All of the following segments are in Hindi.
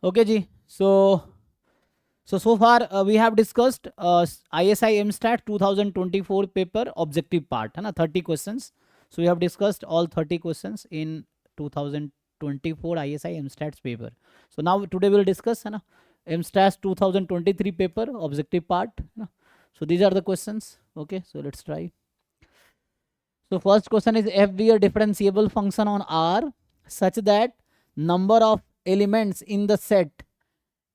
Okay ji. So far we have discussed ISI MStat 2024 paper objective part, है ना, 30 questions. So we have discussed all 30 questions in 2024 ISI MStats paper. So now today we'll discuss, है ना, MStats 2023 paper objective part, है ना. So these are the questions. Okay, so let's try. So first question is, f be a differentiable function on R such that number of elements in the set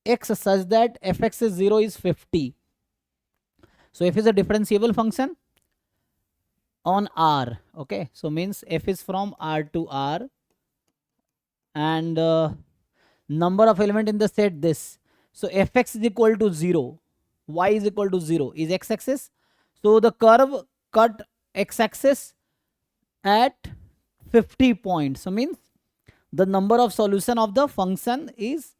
x such that fx is 0 is 50. So f is a differentiable function on R. Okay, so means f is from R to R, and number of element in the set this. So fx is equal to 0, y is equal to 0 is x-axis. So the curve cut x-axis at 50 points. So means the number of solution of the function is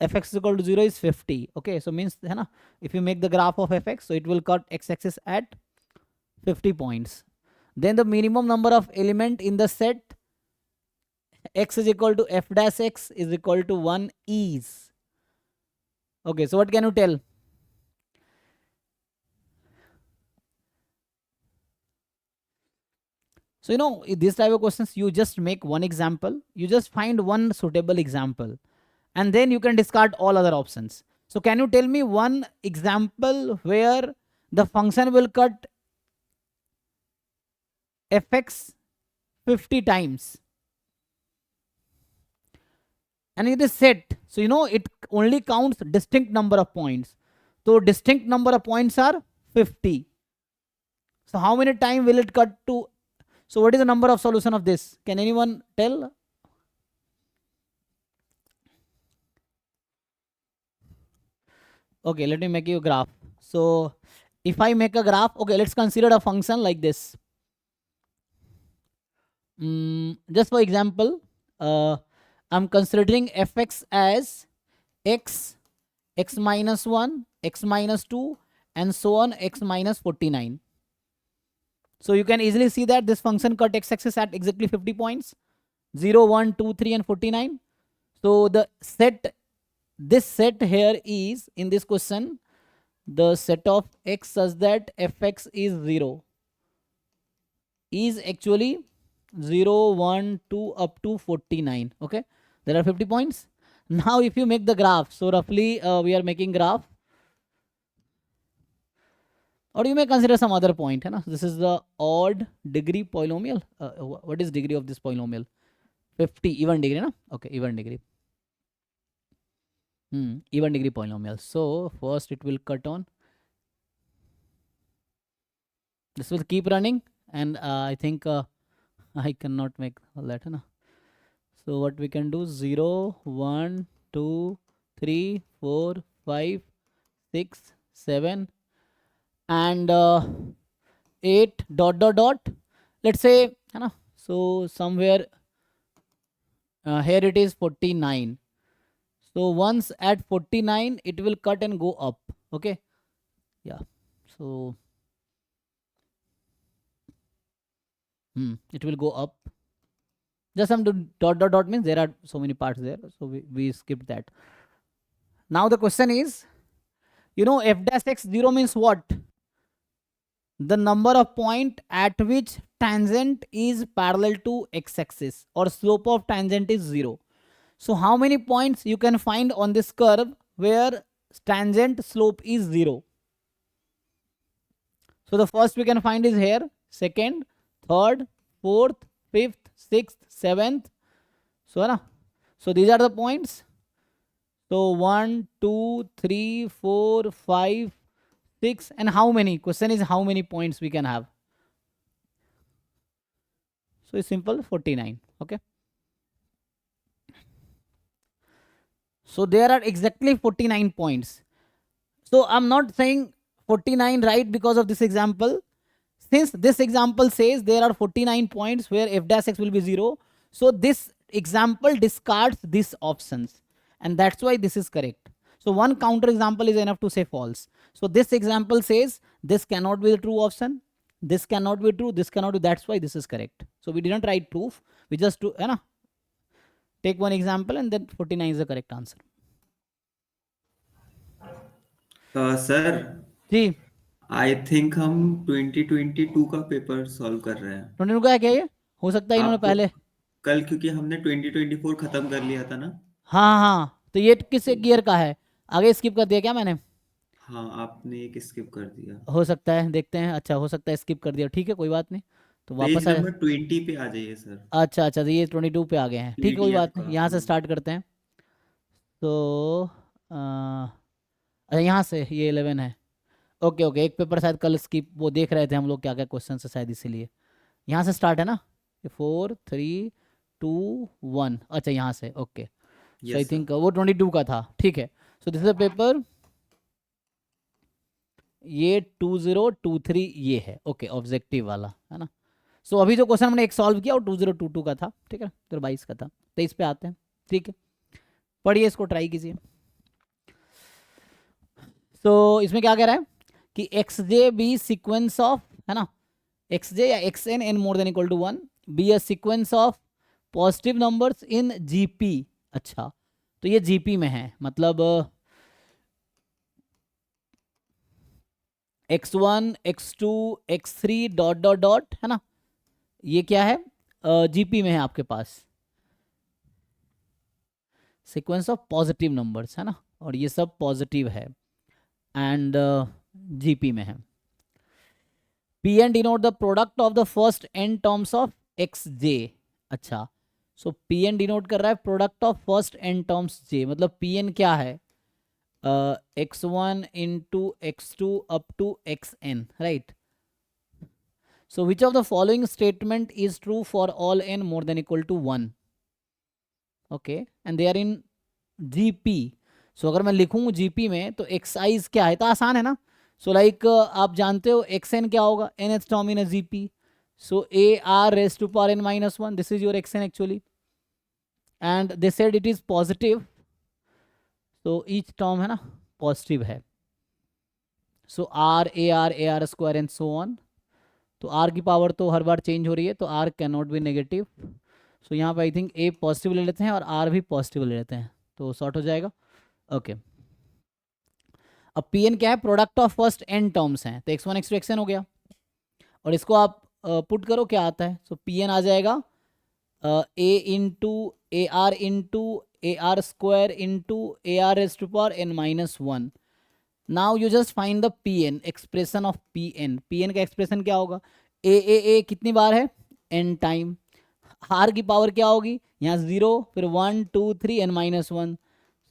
fx is equal to 0 is 50. Okay, so means, है ना, if you make the graph of fx, so it will cut x-axis at 50 points. Then the minimum number of element in the set x is equal to f dash x is equal to 1 is. Okay, so what can you tell? So, you know, in this type of questions, you just make one example, you just find one suitable example, and then you can discard all other options. So can you tell me one example where the function will cut fx 50 times and it is set? So you know it only counts distinct number of points. So distinct number of points are 50. So how many time will it cut to? So what is the number of solution of this? Can anyone tell? Okay, let me make you a graph. So if I make a graph, okay, let's consider a function like this. Just for example, I'm considering fx as x, x minus 1, x minus 2, and so on, x minus 49. So you can easily see that this function cut x-axis at exactly 50 points, 0, 1, 2, 3, and 49. So the set, this set here is, in this question, the set of x such that fx is 0 is actually 0, 1, 2 up to 49. Okay, there are 50 points. Now if you make the graph, so roughly we are making graph, or you may consider some other point, hai na? This is the odd degree polynomial. What is degree of this polynomial? 50. Even degree, na? Okay, even degree. Even degree polynomial. So first it will cut on, this will keep running, and I think I cannot make all that, hai na? So what we can do, 0, 1, 2, 3, 4, 5, 6, 7, and 8 dot dot dot. Let's say, है ना, so somewhere here it is 49. So once at 49 it will cut and go up. Okay, yeah, so it will go up. Just some dot dot dot means there are so many parts there, so we skipped that. Now the question is, you know, f dash x 0 means what? The number of point at which tangent is parallel to x-axis, or slope of tangent is 0. So how many points you can find on this curve where tangent slope is 0? So the first we can find is here, second, third, fourth, fifth, sixth, seventh. So these are the points. So 1, 2, 3, 4, 5, 6, and how many? Question is how many points we can have. So it's simple, 49. Okay. So there are exactly 49 points. So I'm not saying 49 right because of this example. Since this example says there are 49 points where f dash x will be 0, so this example discards these options, and that's why this is correct. So one counter example is enough to say false. So this example says this cannot be the true option, this cannot be true, this cannot be, that's why this is correct. So we didn't write proof, we just take one example and then 49 is the correct answer. Sir, जी। आई थिंक हम 2022 का पेपर सॉल्व कर रहे हैं। 22 का है क्या ये? हो सकता है इन्होंने आपको पहले। कल, क्योंकि हमने 2024 खत्म कर लिया था ना। हाँ हाँ, तो ये किस ईयर का है? आगे स्किप कर दिया क्या मैंने? हाँ, आपने एक स्किप कर दिया। हो सकता है, देखते हैं। अच्छा, हो सकता है स्किप कर दिया, ठीक है कोई बात नहीं। तो पेज वापस आ। नंबर 20 पे आ जाइए सर। अच्छा अच्छा, तो ये 22 पे आ गए हैं, ठीक है कोई पीडीएफ बात का, नहीं, यहाँ से हाँ। स्टार्ट करते हैं। तो अच्छा, यहाँ से ये 11 है। ओके ओके, एक पेपर शायद कल स्किप, वो देख रहे थे हम लोग क्या क्या क्वेश्चन है शायद इसीलिए। यहाँ से स्टार्ट है ना? 4 3 2 1, अच्छा यहाँ से, ओके। सो आई यस सर। थिंक वो 22 का था, ठीक है। सो दिस इज अ पेपर, ये 2023 ये है, ओके, ऑब्जेक्टिव वाला है ना। सो अभी जो क्वेश्चन हमने एक सॉल्व किया वो 2022 का था, ठीक है, 2022 का था। 23 पे आते हैं, ठीक है। पढ़िए इसको, ट्राई कीजिए। तो इसमें क्या कह रहा है कि X J be sequence of, है ना, एक्स जे या X N N more than equal to 1 be a sequence of positive numbers in GP. अच्छा, तो ये जीपी में है, मतलब x1 x2 x3 dot dot dot, है ना, ये क्या है, जीपी में है आपके पास, सीक्वेंस ऑफ पॉजिटिव नंबर्स, है ना, और ये सब पॉजिटिव है, एंड जीपी में है। P N denote the product of the first N terms of X J. अच्छा, सो पी एन डिनोट कर रहा है product of first N terms J, मतलब पी एन क्या है, x1 into x2 up to xn, right. So which of the following statement is true for all N more than equal to 1, okay, and they are in GP. सो अगर मैं लिखूँ जीपी में तो एक्साइज क्या है, तो आसान है ना। सो लाइक आप जानते हो एक्स एन क्या होगा, nth term in a GP. So A R raise to power N minus one, this is your X N actually, and they said it is positive, तो ईच टर्म है ना पॉजिटिव है। So A R square and so on. तो आर की पावर तो हर बार चेंज हो रही है, तो R can not be negative. So यहाँ पे आई थिंक ए पॉजिटिव ले लेते हैं और आर भी पॉजिटिव ले लेते हैं, तो सॉर्ट हो जाएगा, ओके। अब पी एन क्या है, product of first N terms हैं, तो x1 x2 xn हो गया, और इसको आप पुट करो क्या आता है, सो पी एन आ जाएगा A into A R square into A R S to power N minus one. Now you just find the P N, expression of P N. P N का एक्सप्रेशन क्या होगा, ए कितनी बार है, एन टाइम, आर की पावर क्या होगी, यहाँ 0, फिर 1 2 3 एन माइनस वन,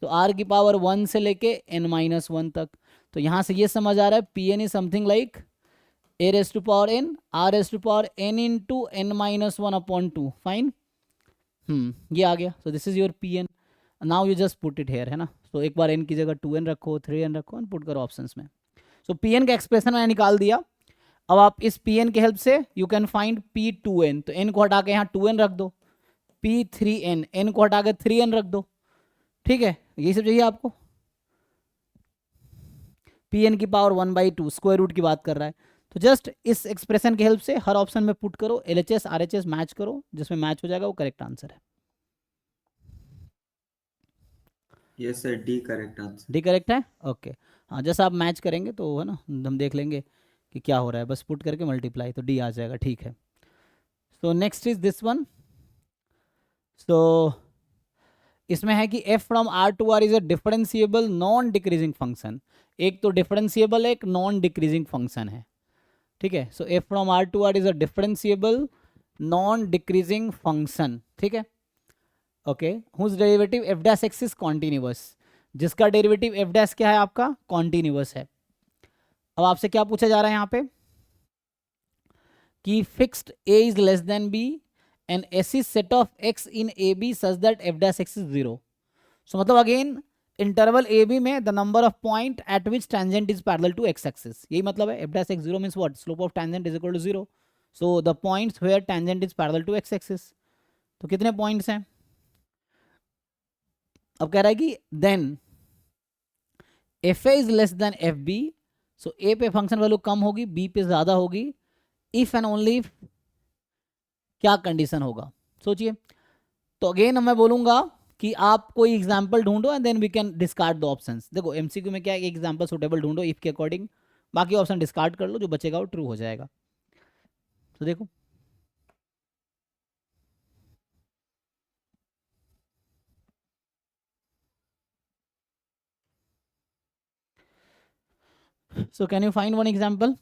तो आर की पावर 1 से लेके एन माइनस वन तक। तो यहाँ से ये समझ आ रहा है P N is something like A raise to power N R raise to power N into N minus one upon two, fine. ये आ गया, so this is your P N. Now you just put it here, है ना। तो एक बार एन की जगह 2n रखो, 3n रखो, एंड पुट करो ऑप्शंस में। सो पी एन का एक्सप्रेशन मैंने निकाल दिया। अब आप इस पी एन की हेल्प से you can find P two N, तो एन को हटा के यहाँ 2n रख दो, पी थ्री एन, एन को हटा के 3n रख दो, ठीक है, यही सब चाहिए आपको। पी एन की पावर 1/2 स्क्वायर रूट की बात कर रहा है, तो जस्ट इस एक्सप्रेशन की हेल्प से हर ऑप्शन में पुट करो, L H S R H S match करो, जिसमें मैच हो जाएगा वो करेक्ट आंसर है। Yes sir, D correct answer. D correct है, ओके। हाँ, जैसा आप मैच करेंगे तो है ना, हम देख लेंगे कि क्या हो रहा है, बस पुट करके मल्टीप्लाई, तो डी आ जाएगा, ठीक है। So next is this one. So इसमें है कि F from R to R is a differentiable non decreasing function. एक तो डिफरेंशिएबल है, एक नॉन डिक्रीजिंग फंक्शन है, ठीक है। So F from R to R is a differentiable non decreasing function, ठीक है, okay. Whose derivative F dash x is continuous, जिसका डेरिवेटिव एफ डैश क्या है आपका, कॉन्टिन्यूअस है। अब आपसे क्या पूछा जा रहा है यहाँ पे कि fixed a is less than b and s is set of x in A B such that f dash x is 0। So मतलब अगेन इंटरवल ए बी में the number of point at which tangent is parallel to x axis, यही मतलब है। f dash x 0 means what, slope of tangent is equal to 0। So the points where tangent is parallel to x axis, तो कितने पॉइंट्स हैं। अब कह रहा है कि then F A is less than F B, so A पे फंक्शन वैल्यू कम होगी, बी पे ज्यादा होगी, इफ एंड ओनली क्या कंडीशन होगा, सोचिए। तो अगेन मैं बोलूंगा कि आप कोई एग्जांपल ढूंढो and then we can discard the options. देखो एमसीक्यू में क्या है, एग्जांपल सुटेबल ढूंढो इफ के अकॉर्डिंग, बाकी ऑप्शन डिस्कार्ड कर लो, जो बचेगा वो ट्रू हो जाएगा। तो देखो so can you find one example?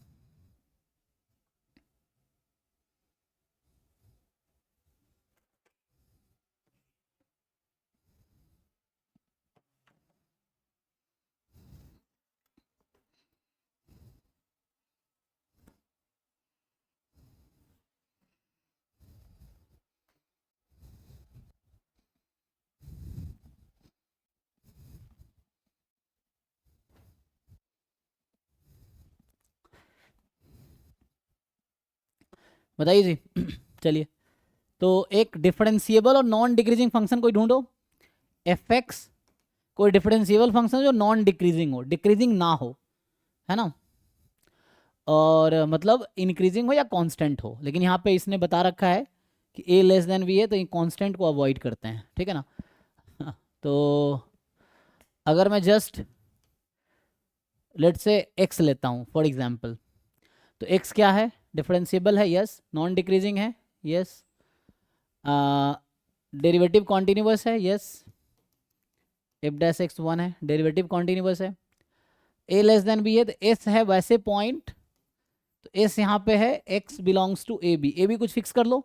बताइए जी। चलिए, तो एक डिफरेंशिएबल और नॉन डिक्रीजिंग फंक्शन कोई ढूंढो। एफ एक्स कोई डिफरेंशिएबल फंक्शन जो नॉन डिक्रीजिंग हो, डिक्रीजिंग ना हो, है ना, और मतलब इंक्रीजिंग हो या कांस्टेंट हो। लेकिन यहाँ पे इसने बता रखा है कि ए लेस देन बी है, तो ये कांस्टेंट को अवॉइड करते हैं, ठीक है ना। तो अगर मैं जस्ट लेट्स से एक्स लेता हूँ फॉर एग्जांपल, तो एक्स क्या है, डिफरेंशिएबल है, यस, नॉन डिक्रीजिंग है, यस, डेरिवेटिव कॉन्टिन्यूअस है, यस, एफ डैश एक्स 1 है, डेरिवेटिव कॉन्टिन्यूअस है, ए लेस देन बी है, तो एस है वैसे पॉइंट, तो एस यहाँ पे है X belongs to A B कुछ फिक्स कर लो।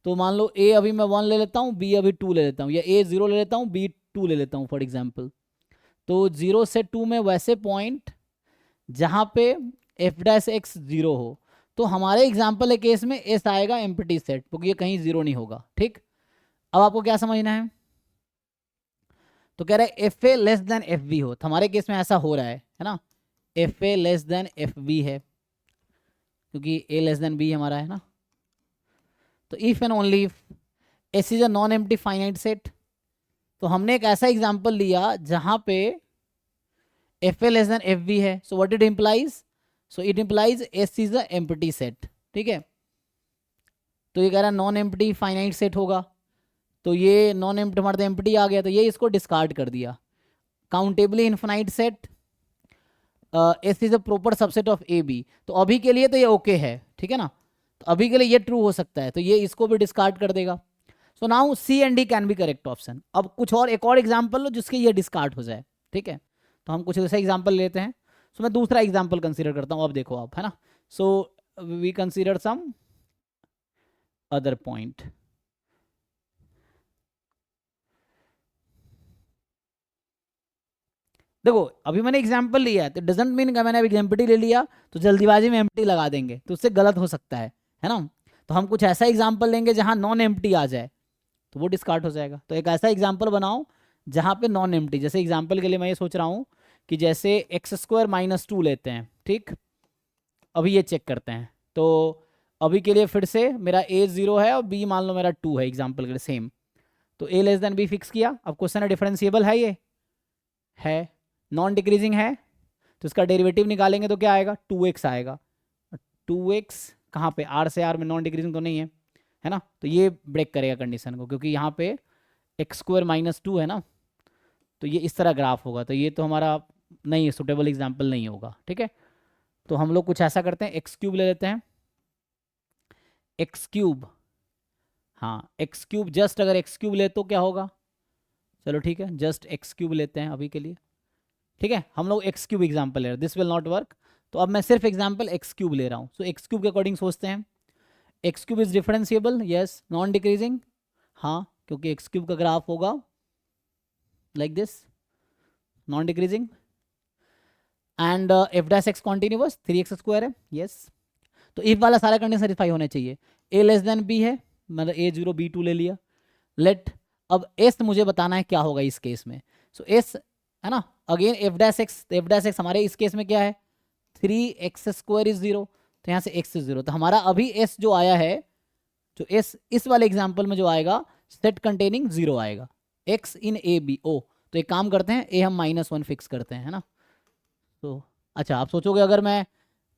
तो मान लो ए अभी मैं 1 ले लेता हूँ, बी अभी 2 ले लेता हूँ, या ए 0 ले लेता हूँ, बी 2 ले लेता हूँ फॉर एग्जाम्पल। तो 0 से 2 में वैसे पॉइंट जहाँ पे एफ डैश एक्स 0 हो। तो हमारे एग्जाम्पल के केस में एस आएगा एम्प्टी सेट, क्योंकि ये कहीं 0 नहीं होगा, ठीक। अब आपको क्या समझना है, तो कह रहे हैं F A less than F B हो, तो हमारे केस में ऐसा हो रहा है ना, F A less than F B है, क्योंकि ए लेस देन बी हमारा है ना। तो if and only if S is a non empty finite set, तो हमने एक ऐसा एग्जाम्पल लिया जहां पे F A less than F B है, so what it implies, so it implies S is a empty set, ठीक है। तो ये कह रहा है नॉन एम्प्टी फाइनाइट सेट होगा, तो ये नॉन एम्प्टी हमारा एम्प्टी आ गया, तो ये इसको डिस्कार्ड कर दिया। Countably infinite set, S is a proper subset of A B, तो अभी के लिए तो ये ओके है, ठीक है ना, तो अभी के लिए ये ट्रू हो सकता है, तो ये इसको भी डिस्कार्ड कर देगा। So now see and D can be correct option. अब कुछ और एक और एग्जाम्पल लो जिसके ये डिस्कार्ड हो जाए, ठीक है। तो हम कुछ ऐसा एग्जाम्पल लेते हैं। सो मैं दूसरा एग्जाम्पल कंसीडर करता हूँ, अब देखो आप, है ना। So we consider some other point. देखो अभी मैंने एग्जाम्पल लिया है, तो डजेंट मीन मैंने अभी एम्प्टी ले लिया तो जल्दीबाजी में एम्प्टी लगा देंगे, तो उससे गलत हो सकता है ना। तो हम कुछ ऐसा एग्जाम्पल लेंगे जहाँ नॉन एम्प्टी आ जाए, तो वो डिस्कार्ड हो जाएगा। तो एक ऐसा एग्जाम्पल बनाओ जहाँ पे नॉन एम्प्टी, जैसे एग्जाम्पल के लिए मैं ये सोच रहा हूँ कि जैसे एक्स स्क्वायर माइनस 2 लेते हैं, ठीक। अभी ये चेक करते हैं, तो अभी के लिए फिर से मेरा ए 0 है और बी मान लो मेरा 2 है, एग्जाम्पल के लिए सेम। तो ए लेस देन बी फिक्स किया। अब क्वेश्चन है डिफरेंशिएबल है, ये है, नॉन डिक्रीजिंग है, तो इसका डेरिवेटिव निकालेंगे तो क्या आएगा, 2x आएगा। 2x कहाँ पे, आर से आर में नॉन डिक्रीजिंग तो नहीं है ना, तो ये ब्रेक करेगा कंडीशन को, क्योंकि यहाँ पे एक्स स्क्वायर माइनस 2 है ना, तो ये इस तरह ग्राफ होगा, तो ये तो हमारा नहीं है, सुटेबल एग्जाम्पल नहीं होगा, ठीक है। तो हम लोग कुछ ऐसा करते हैं, एक्स क्यूब ले लेते हैं, एक्स क्यूब, हाँ एक्स क्यूब, जस्ट अगर एक्स क्यूब ले तो क्या होगा, चलो ठीक है, जस्ट एक्स क्यूब लेते हैं अभी के लिए, ठीक है। हम लोग एक्स क्यूब एग्जाम्पल ले रहे हैं, दिस विल नॉट वर्क, तो अब मैं सिर्फ एग्जाम्पल एक्स क्यूब ले रहा हूँ। सो एक्स क्यूब के अकॉर्डिंग सोचते हैं, x cube is differentiable, yes, non decreasing, हाँ, क्योंकि एक्स क्यूब का ग्राफ होगा like this, non decreasing, and F dash x continuous, 3x square है, यस। तो इफ वाला सारा कंडीशन सेटिस्फाई होने चाहिए। ए लेस देन बी है, मतलब ए 0 बी 2 ले लिया, लेट, अब एस मुझे बताना है क्या होगा इस केस में। सो एस है ना, अगेन एफ डैश एक्स हमारे इस केस में क्या है, 3x स्क्वायर इज 0, तो यहाँ से x इज 0, तो हमारा अभी s जो आया है, जो s इस वाले एग्जाम्पल में जो आएगा, सेट कंटेनिंग 0 आएगा, x in A B O. तो एक काम करते हैं, a हम -1 फिक्स करते हैं, है ना। तो अच्छा, आप सोचोगे अगर मैं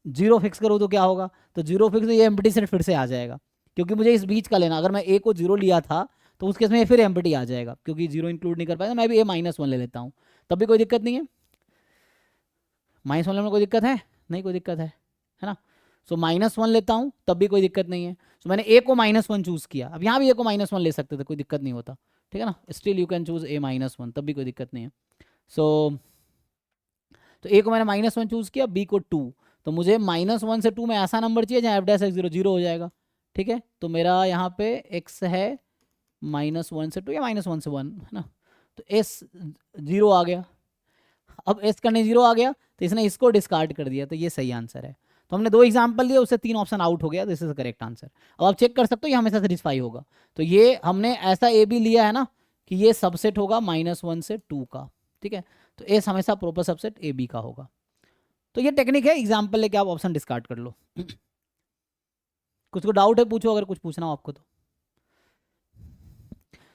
0 फिक्स करूँ तो क्या होगा, तो 0 फिक्स, ये एम्प्टी सेट फिर से आ जाएगा, क्योंकि मुझे इस बीच का लेना, अगर मैं a को 0 लिया था तो उस केस में ये फिर एम्प्टी आ जाएगा, क्योंकि जीरो इंक्लूड नहीं कर पाएगा। मैं भी ए -1 ले लेता हूँ, तब भी कोई दिक्कत नहीं है। -1 में कोई दिक्कत है नहीं, कोई दिक्कत है ना। सो -1 लेता हूँ तब भी कोई दिक्कत नहीं है। सो मैंने ए को -1 चूज़ किया। अब यहाँ भी ए को -1 ले सकते थे, कोई दिक्कत नहीं होता, ठीक है ना। Still you can choose a -1, तब भी कोई दिक्कत नहीं है। सो तो ए को मैंने -1 चूज़ किया, बी को 2। तो मुझे -1 से 2 में ऐसा नंबर चाहिए जहाँ f' 0 हो जाएगा, ठीक है। तो मेरा यहाँ पे x है -1 से 2 या -1 से 1, है ना। तो s 0 आ गया। अब s करने 0 आ गया तो इसने इसको डिस्कार्ड कर दिया, तो ये सही आंसर है। तो हमने 2 एग्जाम्पल दिए, उससे 3 ऑप्शन आउट हो गया, this is the correct answer. अब आप चेक कर सकते हो ये हमेशा सेटिस्फाई होगा। तो ये हमने ऐसा ए बी लिया है ना कि ये सबसेट होगा -1 से 2 का, ठीक है। तो एस हमेशा प्रॉपर सबसेट ए बी का होगा। तो ये टेक्निक है, एग्जाम्पल लेके आप ऑप्शन डिस्कार्ड कर लो। कुछ को डाउट है पूछो, अगर कुछ पूछना हो आपको तो।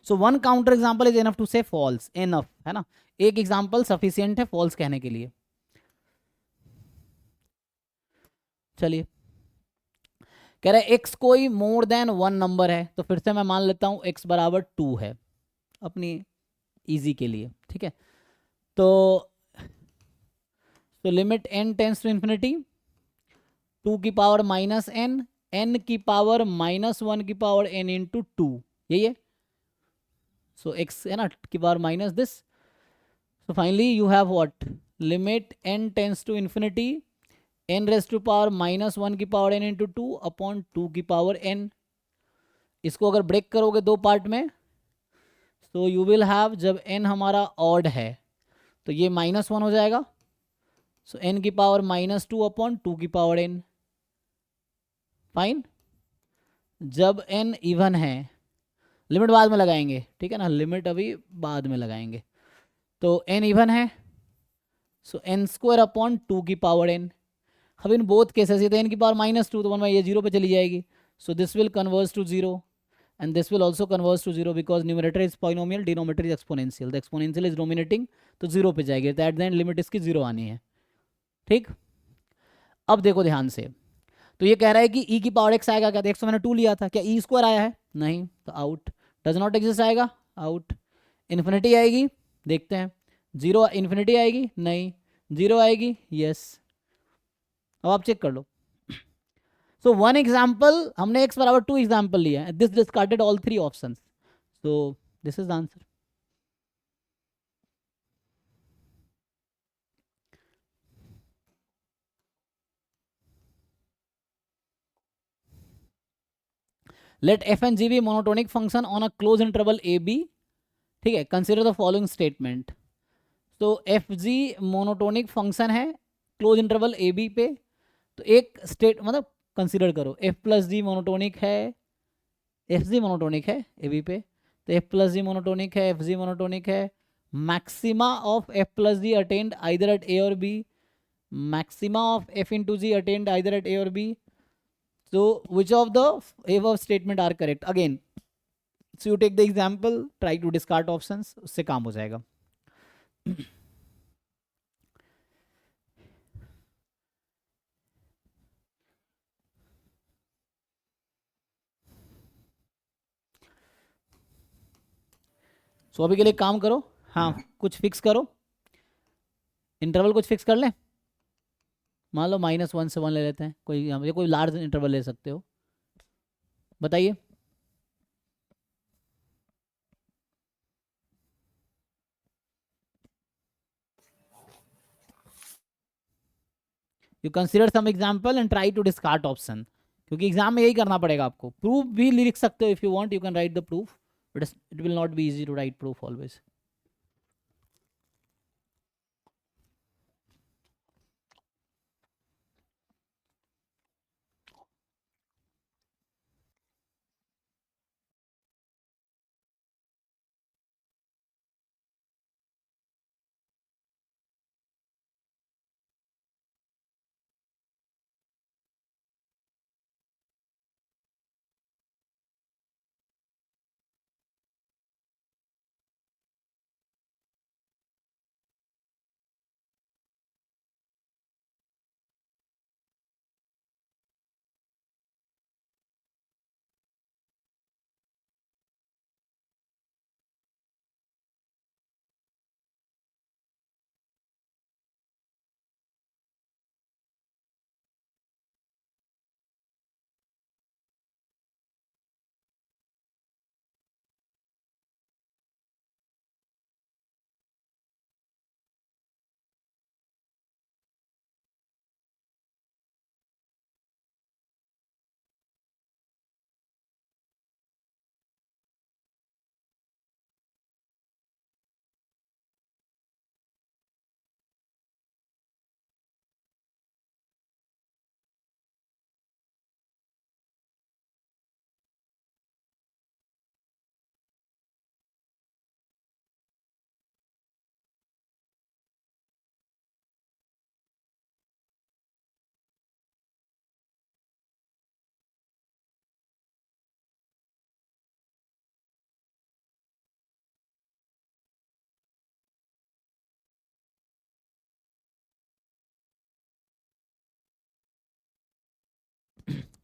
So one counter example is enough to say false, enough है ना, एक एग्जाम्पल सफिशियंट है फॉल्स कहने के लिए। चलिए, कह रहे एक्स कोई मोर देन 1 नंबर है, तो फिर से मैं मान लेता हूं x बराबर 2 है अपनी इजी के लिए, ठीक है। तो limit n tends to infinity 2 की पावर -n, n की पावर -1 की पावर n इंटू 2, यही है। सो x है ना की power minus this. So finally you have what, limit n tends to infinity n raise to power -1 की पावर n इंटू 2 अपॉन 2 की पावर n। इसको अगर ब्रेक करोगे दो पार्ट में, तो यू विल हैव, जब n हमारा ऑड है तो ये -1 हो जाएगा। सो n की पावर -2 अपॉन 2 की पावर n। फाइन। जब n इवन है, लिमिट बाद में लगाएंगे, ठीक है ना, लिमिट अभी बाद में लगाएंगे। तो n इवन है, सो n² अपॉन 2 की पावर n। अब इन बोथ केसेस, ये तो n की पावर -2 तो 1 ये 0 पे चली जाएगी। So this will converge to 0 and this will also converge to 0 because numerator is polynomial, denominator is exponential, the exponential is dominating, तो 0 पे जाएगी। तो एट द एंड लिमिट इसकी 0 आनी है, ठीक। अब देखो ध्यान से, तो ये कह रहा है कि e की पावर x आएगा क्या, तो x तो मैंने 2 लिया था, क्या e² आया है, नहीं, तो आउट। डज नॉट एग्जिस्ट आएगा, आउट। इन्फिनिटी आएगी, देखते हैं, 0 इन्फिनिटी आएगी, नहीं, 0 आएगी, यस। अब आप चेक कर लो। सो वन एग्जाम्पल, हमने x बराबर 2 एग्जाम्पल लिया है, this discarded all 3 option, so this is the answer. Let F and G be monotonic function on a close interval A B, ठीक है। Consider the following statement. तो एफ जी मोनोटोनिक फंक्शन है क्लोज इंटरवल ए बी पे, तो एक स्टेट मतलब कंसिडर करो, एफ प्लस जी मोनोटोनिक है, एफ जी मोनोटोनिक है ए बी पे, तो एफ प्लस जी मोनोटोनिक है, एफ जी मोनोटोनिक है। Maxima of F plus G attend either at A और B, maxima of F into G attend either at A और B. So which of the above statement are correct? Again, so you take the example, try to discard options, उससे काम हो जाएगा। सो अभी के लिए काम करो, हाँ कुछ फिक्स करो, इंटरवल कुछ फिक्स कर लें। मान लो -1 से 1 ले लेते हैं, कोई मुझे कोई लार्ज इंटरवल ले सकते हो, बताइए। You consider some example and try to discard option, क्योंकि एग्जाम में यही करना पड़ेगा आपको। प्रूफ भी लिख सकते हो, if you want you can write the proof, but it will not be easy to write proof always.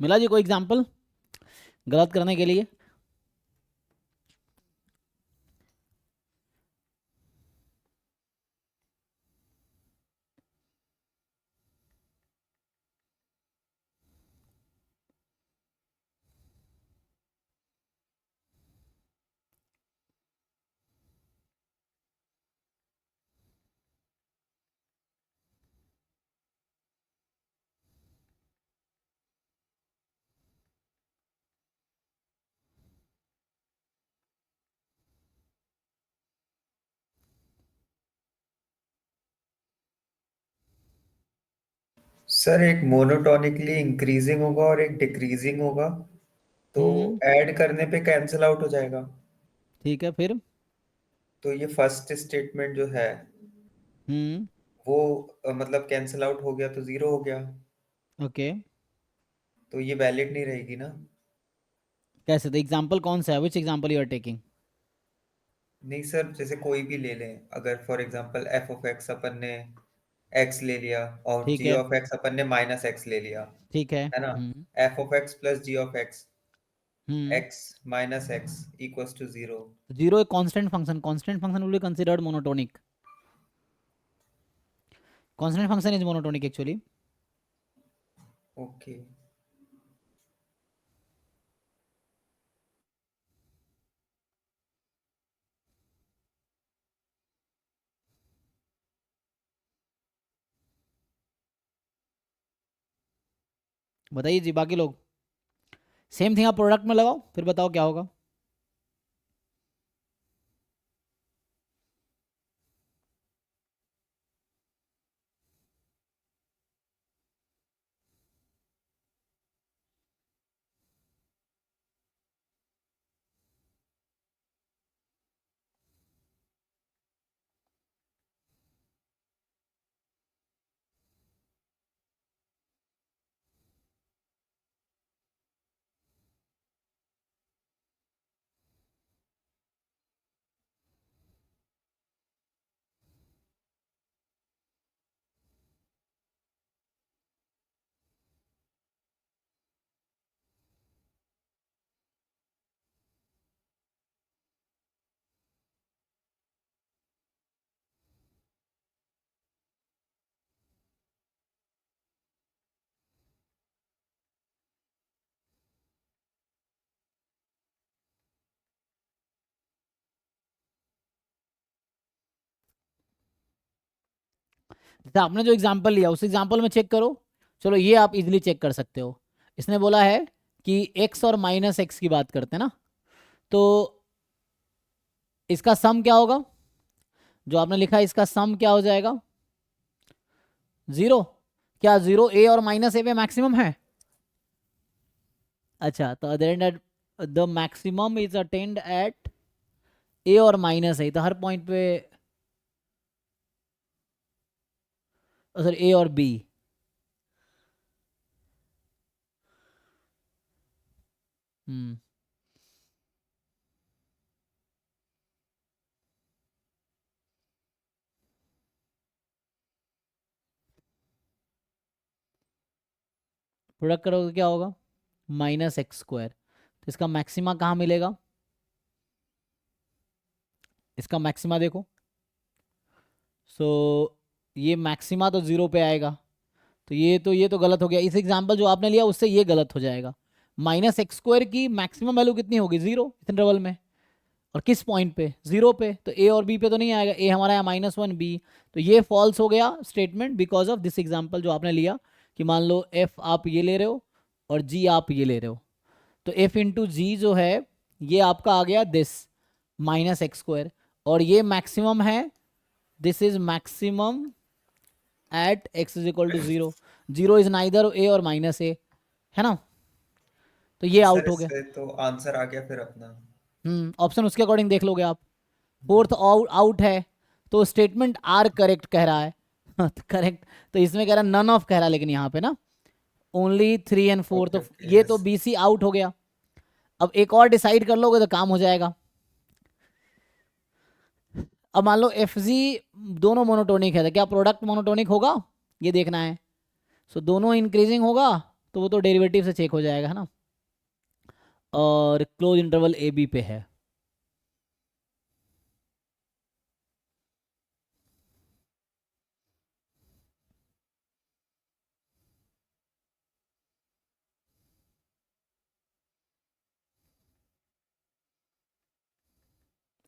मिला जी कोई एग्जाम्पल गलत करने के लिए? सर एक मोनोटोनिकली इंक्रीजिंग होगा और एक डिक्रीजिंग होगा, तो हम्म। ऐड करने पे कैंसिल आउट हो जाएगा। ठीक है, फिर? तो ये फर्स्ट स्टेटमेंट जो है हम्म। वो मतलब कैंसिल आउट हो गया तो जीरो हो गया, ओके। तो ये वैलिड नहीं रहेगी ना। कैसे? तो एग्जाम्पल कौन सा है? Which example you are taking? नहीं सर, जैसे कोई भी ले लें, अगर for example F of X अपन ने एक्स ले लिया और ठीक जी है। ऑफ एक्स अपन ने माइनस एक्स ले लिया, ठीक है। है ना। Hmm. F of X plus G of X, hmm. X minus X equals to zero. Zero एक constant function, constant function will be considered monotonic. Constant function is monotonic actually. Okay. बताइए जी बाकी लोग। सेम थिंग आप प्रोडक्ट में लगाओ, फिर बताओ क्या होगा। जैसे आपने जो एग्जाम्पल लिया उस एग्जाम्पल में चेक करो। चलो ये आप इजीली चेक कर सकते हो। इसने बोला है कि एक्स और माइनस एक्स की बात करते हैं ना, तो इसका सम क्या होगा? जो आपने लिखा है इसका सम क्या हो जाएगा? जीरो। क्या जीरो ए और माइनस ए पे मैक्सिमम है? अच्छा, तो the maximum is attend at A और माइनस ए, तो हर पॉइंट पे सर ए और बी। हम्म। प्रोडक्ट करोगे क्या होगा? Minus x square. तो इसका मैक्सिमा कहाँ मिलेगा? इसका मैक्सिमा देखो। सो ये मैक्सिमा तो जीरो पे आएगा, तो ये तो गलत हो गया। इस एग्जाम्पल जो आपने लिया उससे ये गलत हो जाएगा। माइनस एक्स स्क्वायर की मैक्सिमम वैल्यू कितनी होगी? जीरो इस इंटरवल में। और किस पॉइंट पे? जीरो पे। तो ए और बी पे तो नहीं आएगा, ए हमारा है माइनस वन, बी। तो ये फॉल्स हो गया statement because of this example जो आपने लिया, कि मान लो एफ आप ये ले रहे हो और जी आप ये ले रहे हो, तो एफ इंटू जी जो है ये आपका आ गया दिस माइनस एक्स स्क्वायर, और ये मैक्सिमम है, this is maximum at X is equal to zero. Zero is neither A और माइनस ए, है ना। तो ये सर आउट हो गया। इससे तो आंसर आ गया फिर अपना। ऑप्शन उसके अकॉर्डिंग देख लोगे आप। फोर्थ आउट आउट है, तो स्टेटमेंट आर करेक्ट कह रहा है। तो करेक्ट, तो इसमें कह रहा है नन ऑफ कह रहा है, लेकिन यहाँ पे ना only three and four, okay तो ओके ये तो यस। बी सी आउट हो गया। अब एक और डिसाइड कर लोगे तो काम हो जाएगा। अब मान लो एफ जी दोनों मोनोटोनिक है, तो क्या प्रोडक्ट मोनोटोनिक होगा? ये देखना है। सो दोनों इंक्रीजिंग होगा तो वो तो डेरिवेटिव से चेक हो जाएगा, है ना। और क्लोज इंटरवल ए बी पे है।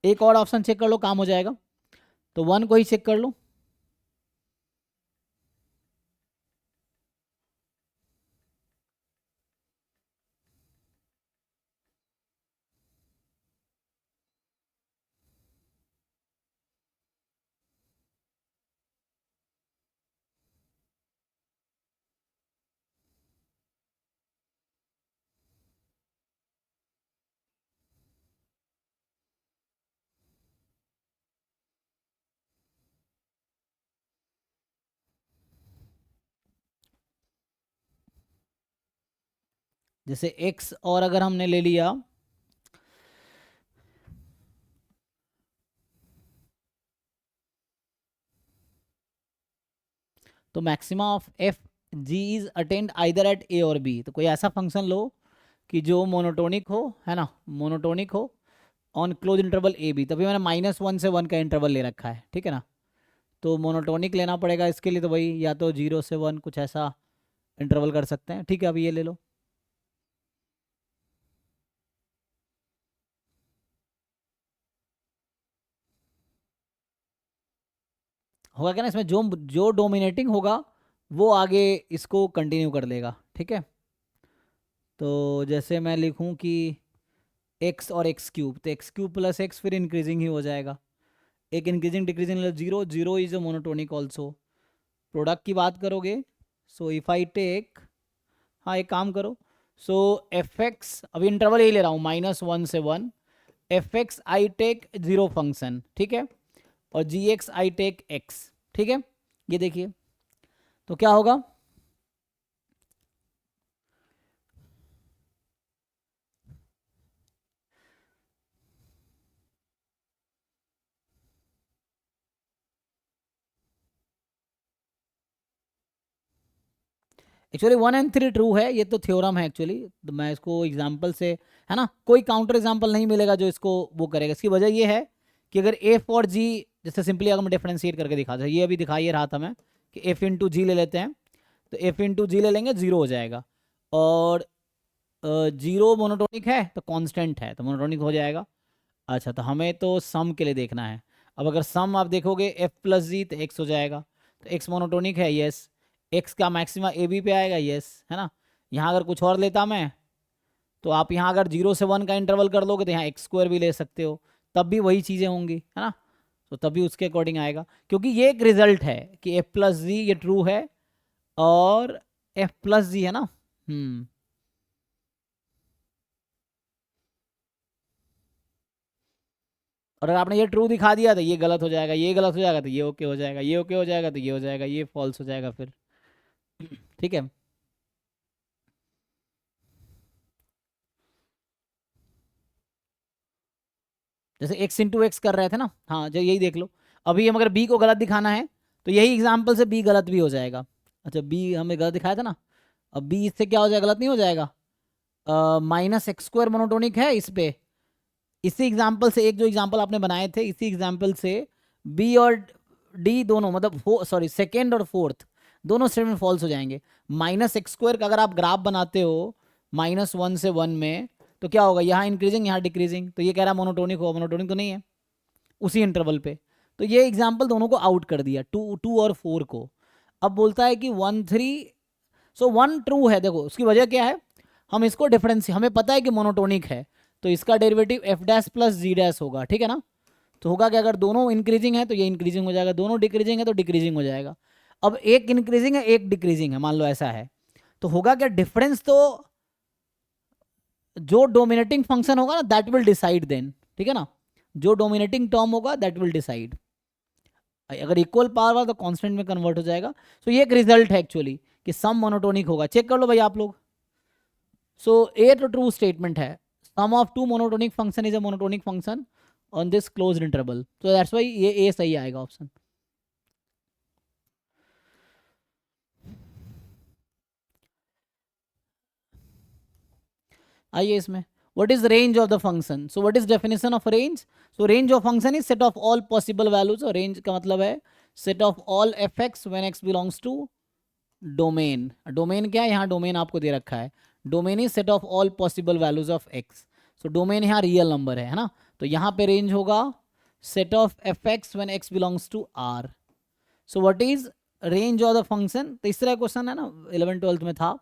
एक और ऑप्शन चेक कर लो, काम हो जाएगा। तो 1 को ही चेक कर लो। जैसे x और अगर हमने ले लिया तो maxima of F G is attend either at A और बी। तो कोई ऐसा फंक्शन लो कि जो मोनोटोनिक हो, है ना, मोनोटोनिक हो on close interval A B. तभी मैंने -1 से 1 का इंटरवल ले रखा है, ठीक है ना। तो मोनोटोनिक लेना पड़ेगा इसके लिए, तो भाई या तो 0 से 1 कुछ ऐसा इंटरवल कर सकते हैं, ठीक है। अभी ये ले लो। होगा क्या ना, इसमें जो जो डोमिनेटिंग होगा वो आगे इसको कंटिन्यू कर लेगा, ठीक है। तो जैसे मैं लिखूं कि x और एक्स क्यूब, तो एक्स क्यूब प्लस एक्स फिर इंक्रीजिंग ही हो जाएगा। एक increasing decreasing, zero zero is a monotonic also. Product की बात करोगे, सो इफ आई टेक, हाँ एक काम करो, सो एफ एक्स, अभी इंटरवल यही ले रहा हूँ -1 से 1, F X I take zero function, ठीक है, और G X I take X, ठीक है। ये देखिए तो क्या होगा, एक्चुअली 1 एंड 3 ट्रू है, ये तो थ्योरम है एक्चुअली। तो मैं इसको एग्जांपल से, है ना, कोई काउंटर एग्जांपल नहीं मिलेगा जो इसको वो करेगा। इसकी वजह ये है कि अगर एफ और जी, जैसे सिंपली अगर मैं डिफ्रेंशिएट करके दिखा था, ये अभी दिखाई रहा था मैं कि एफ इंटू जी ले लेते हैं, तो एफ इंटू जी ले लेंगे, जीरो हो जाएगा। और जीरो मोनोटोनिक है तो कांस्टेंट है तो मोनोटोनिक हो जाएगा। अच्छा, तो हमें तो सम के लिए देखना है। अब अगर सम आप देखोगे एफ प्लस जी तो एक्स हो जाएगा, तो एक्स मोनोटोनिक है, यस। एक्स का मैक्सिमा ए बी पे आएगा, यस, है ना। यहाँ अगर कुछ और लेता मैं, तो आप यहाँ अगर 0 से 1 का इंटरवल कर लोगे तो यहाँ एक्स स्क्वायर भी ले सकते हो, तब भी वही चीज़ें होंगी, है ना। तो तभी उसके अकॉर्डिंग आएगा, क्योंकि ये एक रिजल्ट है कि एफ प्लस जी ये ट्रू है और एफ प्लस जी, है ना। और अगर आपने ये ट्रू दिखा दिया तो ये गलत हो जाएगा, ये गलत हो जाएगा तो ये ओके हो जाएगा, ये ओके हो जाएगा तो ये हो जाएगा, ये फॉल्स हो जाएगा फिर, ठीक है। जैसे एक्स इंटू एक्स कर रहे थे ना, हाँ जो यही देख लो। अभी हम अगर बी को गलत दिखाना है तो यही एग्जाम्पल से बी गलत भी हो जाएगा। अच्छा, बी हमें गलत दिखाया था ना, अब बी इससे क्या हो जाएगा, गलत नहीं हो जाएगा। -x² मोनोटोनिक है इस पे, इसी एग्जाम्पल से, एक जो एग्जाम्पल आपने बनाए थे इसी एग्जाम्पल से बी और डी दोनों, मतलब सॉरी सेकेंड और फोर्थ दोनों स्टेटमेंट फॉल्स हो जाएंगे। -x² का अगर आप ग्राफ बनाते हो -1 से 1 में, तो क्या होगा, यहाँ इंक्रीजिंग यहाँ डिक्रीजिंग, तो ये कह रहा है मोनोटोनिक हो, मोनोटोनिक तो नहीं है उसी इंटरवल पे। तो ये एग्जाम्पल दोनों को आउट कर दिया, 2 और 4 को। अब बोलता है कि 1 3, सो 1 ट्रू है। देखो उसकी वजह क्या है, हम इसको डिफरेंस, हमें पता है कि मोनोटोनिक है तो इसका डेरिवेटिव एफ डैश प्लस जी डैश होगा, ठीक है ना। तो होगा कि अगर दोनों इंक्रीजिंग है तो ये इंक्रीजिंग हो जाएगा, दोनों डिक्रीजिंग है तो डिक्रीजिंग हो जाएगा। अब एक इंक्रीजिंग है एक डिक्रीजिंग है, मान लो ऐसा है, तो होगा क्या, डिफरेंस तो जो डोमिनेटिंग फंक्शन होगा ना दैट विल डिसाइड देन, ठीक है ना। जो डोमिनेटिंग टर्म होगा दैट विल डिसाइड। अगर इक्वल पावर हुआ तो कांस्टेंट में कन्वर्ट हो जाएगा। सो ये एक रिजल्ट है एक्चुअली कि सम मोनोटोनिक होगा, चेक कर लो भाई आप लोग। सो ए तो ट्रू स्टेटमेंट है, sum of two monotonic function is a monotonic function on this closed interval, so that's why ये ए सही आएगा ऑप्शन। आइए इसमें, what is range of the function? So what is definition of range? So range of function is set of all possible values, और रेंज का मतलब है set of all f x when x belongs to domain. Domain क्या है? यहाँ डोमेन आपको दे रखा है, domain is set of all possible values of X. So domain यहाँ रियल नंबर है ना, तो यहाँ पे रेंज होगा set of F x when x belongs to R. So what is range of the function? तो इस तरह क्वेश्चन है ना, 11th-12th में था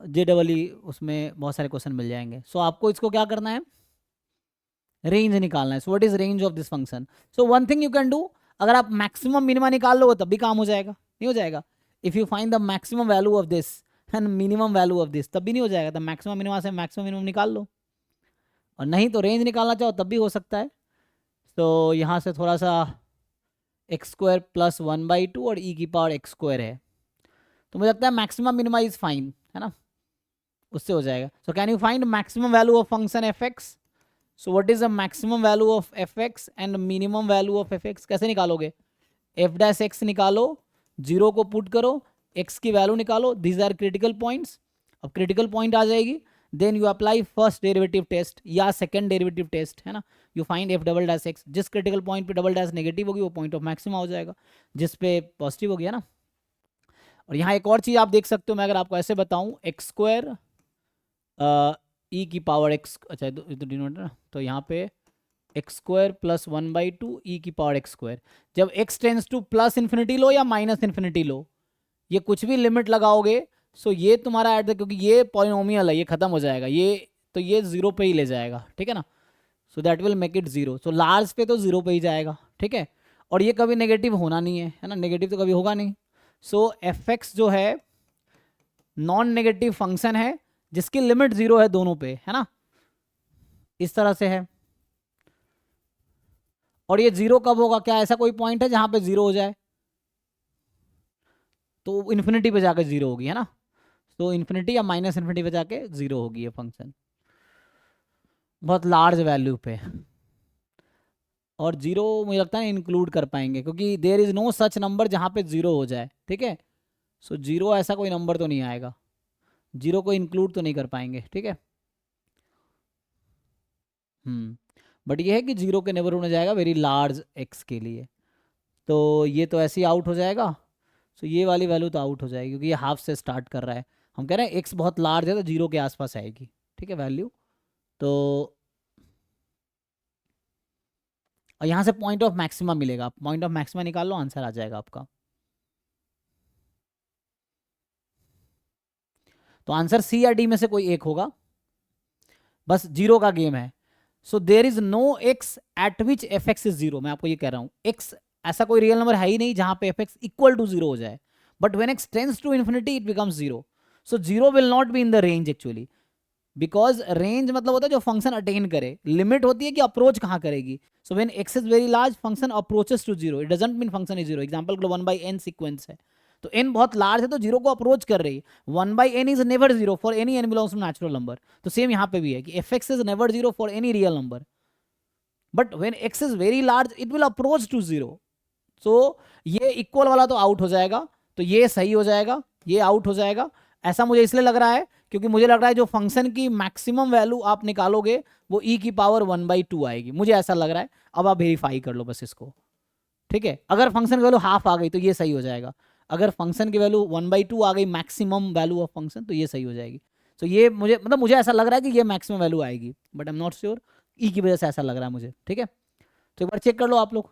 JEE, उसमें बहुत सारे क्वेश्चन मिल जाएंगे। सो आपको इसको क्या करना है, रेंज निकालना है। So what is range of this function? So one thing you can do, अगर आप मैक्सिमम मिनिमा निकाल लोगे तब भी काम हो जाएगा, नहीं हो जाएगा? If you find the maximum value of this and minimum value of this, तब भी नहीं हो जाएगा, तब मैक्सिमम मिनिमा से मैक्सिमम मिनिमम निकाल लो, और नहीं तो रेंज निकालना चाहो तब भी हो सकता है। तो यहाँ से थोड़ा सा x² + 1/2 और e⁻x² है, तो मुझे लगता है मैक्सिमम मिनिमा इज फाइन, है ना, उससे हो जाएगा। So can you find maximum value of function f x? So what is the maximum value of F x and minimum value of F x? कैसे निकालोगे? f' निकालो, 0 को पुट करो, x की वैल्यू निकालो, दीज आर क्रिटिकल पॉइंट्स। अब क्रिटिकल पॉइंट आ जाएगी, then you apply first derivative test या सेकंड डेरिवेटिव टेस्ट, है ना, यू फाइंड f''x। जिस क्रिटिकल पॉइंट पे डबल डैश नेगेटिव होगी वो पॉइंट ऑफ मैक्सिमा हो जाएगा, जिस पे पॉजिटिव हो गया ना। और यहाँ एक और चीज़ आप देख सकते हो, मैं अगर आपको ऐसे बताऊँ x² e⁻x, अच्छा ये तो डिनोमिनेटर ना, तो यहाँ पे x² + 1/2 e⁻x²। जब x tends to plus infinity लो या माइनस इन्फिनिटी लो, ये कुछ भी लिमिट लगाओगे, सो ये तुम्हारा एट द, क्योंकि ये पॉलिनोमियल है, ये खत्म हो जाएगा, ये तो ये 0 पे ही ले जाएगा, ठीक है ना। So that will make it 0। So large पे तो 0 पे ही जाएगा, ठीक है, और ये कभी नेगेटिव होना नहीं है ना, नेगेटिव तो कभी होगा नहीं। सो एफ एक्स जो है नॉन नेगेटिव फंक्शन है जिसकी लिमिट 0 है दोनों पे, है ना, इस तरह से है। और ये 0 कब होगा? क्या ऐसा कोई पॉइंट है जहां पे 0 हो जाए? तो इन्फिनिटी पे जाकर 0 होगी, है ना, तो इन्फिनिटी या माइनस इन्फिनिटी पे जाके 0 होगी ये फंक्शन, बहुत लार्ज वैल्यू पे। और 0 मुझे लगता है इंक्लूड कर पाएंगे, क्योंकि there is no such number जहां पे 0 हो जाए, ठीक है। सो 0 ऐसा कोई नंबर तो नहीं आएगा, 0 को इंक्लूड तो नहीं कर पाएंगे, ठीक है। बट ये है कि 0 के नेबरहुड में जाएगा वेरी लार्ज x के लिए, तो ये तो ऐसे ही आउट हो जाएगा। सो ये वाली वैल्यू तो आउट हो जाएगी, क्योंकि ये हाफ से स्टार्ट कर रहा है। हम कह रहे हैं x बहुत लार्ज है तो 0 के आसपास आएगी, ठीक है वैल्यू। तो और यहाँ से पॉइंट ऑफ मैक्सिमा मिलेगा, पॉइंट ऑफ मैक्सिमा निकाल लो, आंसर आ जाएगा आपका। तो आंसर सी या डी में से कोई एक होगा, बस 0 का गेम है। So there is no x at which f x is 0। मैं आपको ये कह रहा हूँ, x ऐसा कोई रियल नंबर है ही नहीं जहां पे एफ एक्स इक्वल टू 0 हो जाए, but when x tends to infinity it becomes 0। So 0 will not be in the range actually, because range मतलब होता है जो फंक्शन अटेन करे, लिमिट होती है कि अप्रोच कहाँ करेगी। So when x is very large function approaches to 0, it doesn't mean function is 0। Example 1/n sequence है, तो n बहुत लार्ज है तो 0 को अप्रोच कर रही है। 1/n is never 0 for any n belongs to natural number. तो सेम यहाँ पे भी है कि F x is never 0 for any real number, but when x is very large it will approach to 0। So ये इक्वल वाला तो आउट हो जाएगा, तो ये सही हो जाएगा, ये आउट हो जाएगा। ऐसा मुझे इसलिए लग रहा है क्योंकि मुझे लग रहा है जो फंक्शन की मैक्सिमम वैल्यू आप निकालोगे वो e⁻1/2 आएगी, मुझे ऐसा लग रहा है। अब आप वेरीफाई कर लो बस इसको, ठीक है। अगर फंक्शन की वैल्यू हाफ आ गई तो ये सही हो जाएगा, अगर फंक्शन की वैल्यू 1/2 आ गई मैक्सिमम वैल्यू ऑफ फंक्शन तो ये सही हो जाएगी। तो ये मुझे मतलब मुझे ऐसा लग रहा है कि ये मैक्सिमम वैल्यू आएगी, but I am not sure, e की वजह से ऐसा लग रहा है मुझे, ठीक है। तो एक बार चेक कर लो आप लोग,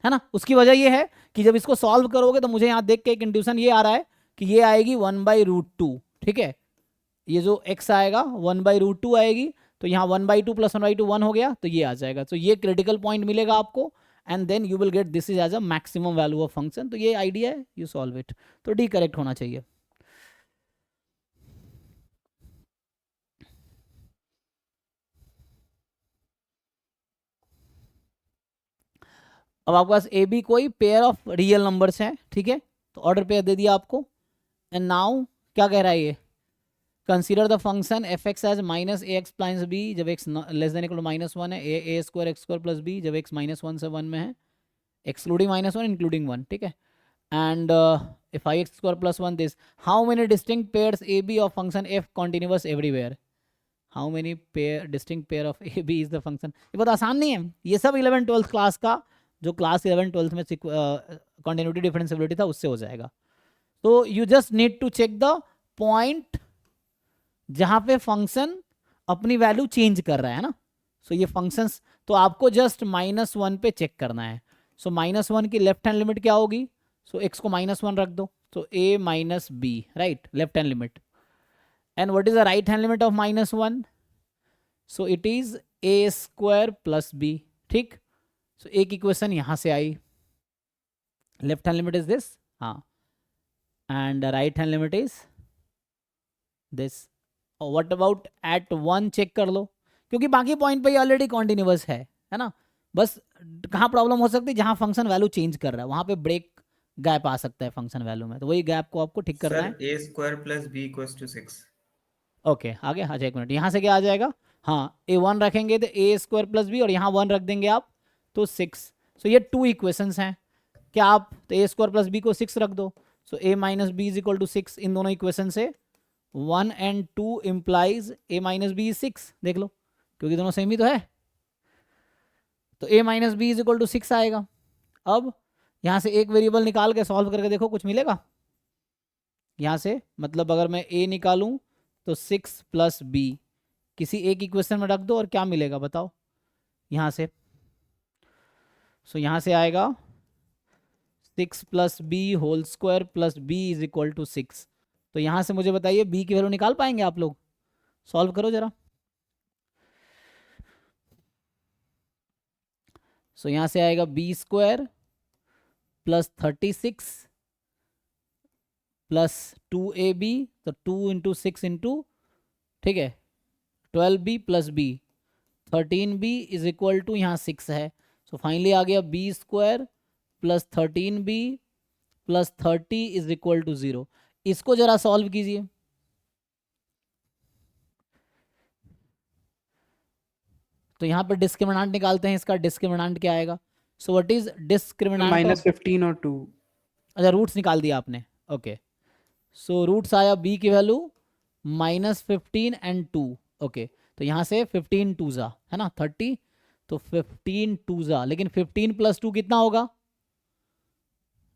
है ना। उसकी वजह ये है कि जब इसको सॉल्व करोगे तो मुझे यहाँ देख के एक इंट्यूशन ये आ रहा है कि ये आएगी 1/√2, ठीक है। ये जो x आएगा 1/√2 आएगी, तो यहाँ 1/2 + 1/2 1 हो गया, तो ये आ जाएगा। तो ये क्रिटिकल पॉइंट मिलेगा आपको, and then you will get this is as a maximum value of function. तो ये आइडिया है, यू सॉल्व इट। तो डी करेक्ट होना चाहिए। अब आपके पास ए बी कोई पेयर ऑफ रियल नंबर्स हैं, ठीक है, तो ऑर्डर पेयर दे दिया आपको। एंड नाउ क्या कह रहा है ये, consider the function f x as -ax + b जब x <=-1 है, a² x² + b जब x -1 से 1 में है, एक्सक्लूडिंग -1 इंक्लूडिंग 1, ठीक है। and if ix square plus 1 this, how many distinct pairs ab of function f continuous everywhere? How many distinct pair of ab is the function? ये बहुत आसान नहीं है, ये सब 11 12th क्लास का, जो क्लास 11 12th में कॉन्टिन्यूटी डिफरेंशिएबिलिटी था उससे हो जाएगा. तो you just need to check the point जहां पे फंक्शन अपनी वैल्यू चेंज कर रहा है ना. सो ये फंक्शंस, तो आपको जस्ट -1 पे चेक करना है. सो -1 की लेफ्ट हैंड लिमिट क्या होगी? सो x को -1 रख दो, so a minus b, right, left hand limit. And what is the right hand limit of -1? So it is a square plus b. ठीक. So एक इक्वेशन यहां से आई, left hand limit is this, हाँ, and right hand limit is this. What about at 1? Check कर लो, क्योंकि बाकी पॉइंट पे ये ऑलरेडी कॉन्टिन्यूअस है ना. बस कहाँ प्रॉब्लम हो सकती है? जहां फंक्शन वैल्यू चेंज कर रहा है वहां पे ब्रेक गैप आ सकता है फंक्शन वैल्यू में, तो वही गैप को आपको ठीक करना है. Sir a square plus b equals to 6. Okay, आगे. हाँ, एक मिनट, यहाँ से क्या आ जाएगा? हाँ, a1 रखेंगे तो a स्क्वायर प्लस बी, और यहाँ 1 रख देंगे आप तो 6. सो ये 2 इक्वेशंस हैं. क्या आप तो a स्क्वायर प्लस बी को 6 रख दो, so a minus b is equal to 6. इन दोनों इक्वेशन से 1 and 2 implies a minus b is 6. देख लो, क्योंकि दोनों सेम ही तो है, तो a minus b is equal to 6 आएगा. अब यहाँ से एक वेरिएबल निकाल के सॉल्व करके देखो, कुछ मिलेगा यहाँ से. मतलब अगर मैं a निकालूं तो 6 प्लस बी किसी एक इक्वेशन में रख दो, और क्या मिलेगा बताओ यहाँ से. सो यहाँ से आएगा 6 plus b whole square plus b is equal to 6. तो यहाँ से मुझे बताइए बी की वैल्यू निकाल पाएंगे आप लोग? सॉल्व करो जरा. सो यहाँ से आएगा B square plus 36 plus 2ab, तो 2 इंटू 6 इंटू, ठीक है, 12b plus b, 13b is equal to, यहाँ 6 है. सो फाइनली आ गया बी स्क्वायर प्लस 13b प्लस 30 इज इक्वल टू 0. इसको जरा सॉल्व कीजिए. तो यहाँ पर डिस्क्रिमिनेंट निकालते हैं. इसका डिस्क्रिमिनेंट क्या आएगा? सो व्हाट इज डिस्क्रिमिनेंट? -15 और 2. अच्छा, रूट्स निकाल दिया आपने. ओके, सो रूट्स आया b की वैल्यू -15 एंड 2. ओके, तो यहाँ से 15 2 जा है ना 30, तो 15 2 जा, लेकिन 15 प्लस 2 कितना होगा?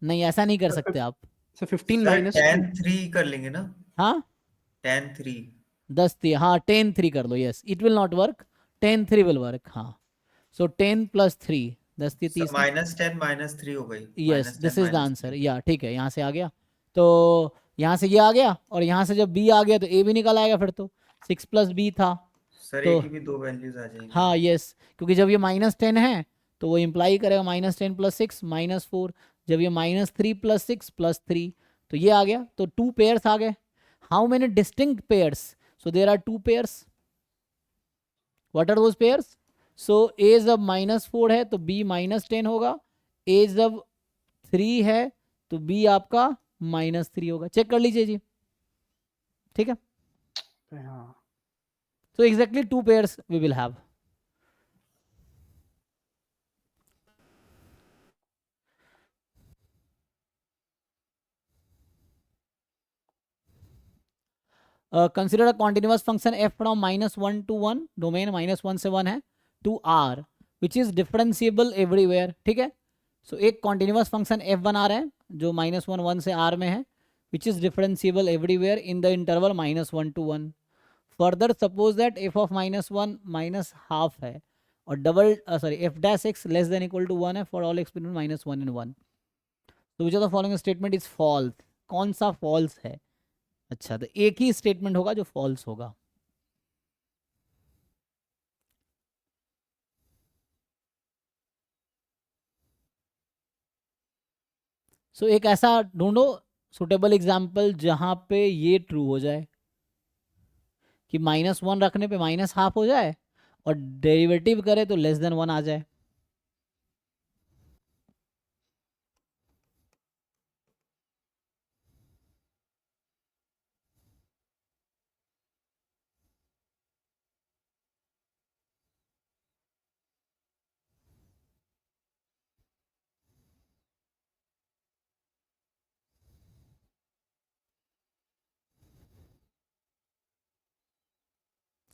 नहीं, ऐसा नहीं कर सकते आप. So 15 sir minus 10 2. 3 कर लेंगे ना, हाँ, 10 3. 10 3, हाँ 10 3 कर लो. Yes, it will not work, 10 3 will work. हाँ, सो 10 प्लस 3, 10 3 30. -10 -3 हो गई. Yes, this is the answer. -3. या ठीक है, यहाँ से आ गया. तो यहाँ से ये आ गया, और यहाँ से जब b आ गया तो a भी निकल आएगा. फिर तो 6 प्लस b था. सर तो a की भी दो वैल्यूज आ जाएंगी. हाँ, यस, क्योंकि जब ये -10 है तो वो इम्प्लाई करेगा -10 प्लस 6 -4. जब ये -3 प्लस 6 प्लस 3, तो ये आ गया. तो 2 पेयर्स आ गए. How many distinct pairs? So there are 2 pairs. What are those pairs? So a जब -4 है तो b -10 होगा, a जब 3 है तो b आपका -3 होगा. चेक कर लीजिए जी. ठीक है, हाँ. so exactly 2 pairs we will have. Consider a continuous function f from -1 to 1, domain -1 से 1 है, to r which is differentiable everywhere. ठीक है, so एक continuous function f बना रहे हैं जो -1 1 से r में है, which is differentiable everywhere in the interval -1 to 1. Further suppose that f of -1 minus half है, और double f dash x less than equal to 1 है for all x between -1 and 1. तो which of the following statement is false? कौन सा false है? अच्छा, तो एक ही स्टेटमेंट होगा जो फॉल्स होगा. सो एक ऐसा ढूंढो सुटेबल एग्जाम्पल जहां पे ये ट्रू हो जाए कि -1 रखने पे -½ हो जाए, और डेरिवेटिव करे तो लेस देन 1 आ जाए.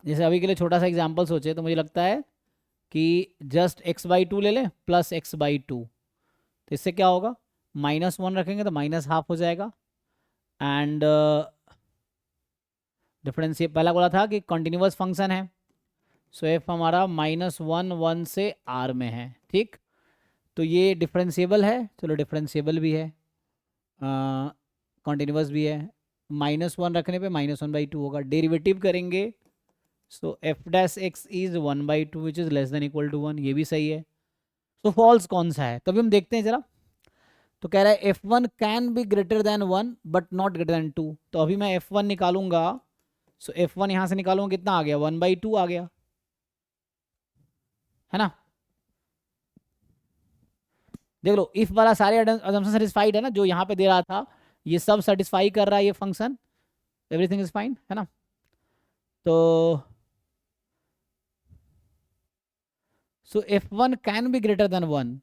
जैसे अभी के लिए छोटा सा एग्जांपल सोचे तो मुझे लगता है कि जस्ट x/2 ले लें प्लस x/2, तो इससे क्या होगा, -1 रखेंगे तो -½ हो जाएगा। एंड डिफरेंस ये पहला बोला था कि कंटिन्यूअस फंक्शन है, सो एफ हमारा -1 1 से r में है, ठीक। तो ये डिफरेंशिएबल है, चलो डिफरेंशिएबल भी है, कंटिन्यूअस भी है, -1 रखने पे -1/2 होगा। डेरिवेटिव करेंगे so f dash x is 1/2 which is less than equal to 1, ये भी सही है। तो फॉल्स कौन सा है, तभी हम देखते हैं जरा। तो कह रहा है f1 can be greater than 1 but not greater than 2। तो अभी मैं f1 निकालूंगा, सो f1 यहाँ से निकालूंगा, कितना आ गया, 1/2 आ गया, है ना। देख लो इफ वाला सारे असम्पशन सेटिस्फाइड है ना, जो यहाँ पे दे रहा था ये सब सेटिस्फाई कर रहा है ये फंक्शन, एवरीथिंग इज फाइन, है ना। तो सो f1 can be greater than 1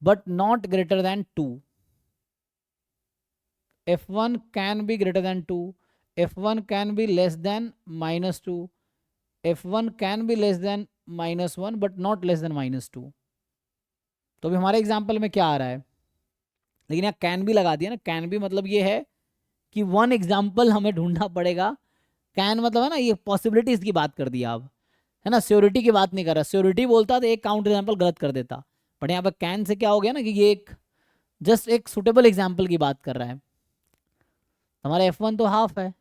but not greater than 2, f1 can be greater than 2, f1 can be less than -2, f1 can be less than -1 but not less than -2। तो अभी हमारे एग्जाम्पल में क्या आ रहा है, लेकिन यहाँ कैन भी लगा दिया ना, कैन भी मतलब ये है कि वन एग्जाम्पल हमें ढूंढना पड़ेगा। कैन मतलब है ना, ये पॉसिबिलिटीज की बात कर दिया अब, है ना, श्योरिटी की बात नहीं कर रहा। श्योरिटी बोलता तो एक काउंटर एग्जाम्पल गलत कर देता, बट यहाँ पर कैन से क्या हो गया ना कि ये एक जस्ट एक सुटेबल एग्जाम्पल की बात कर रहा है। हमारा f1 तो हाफ है,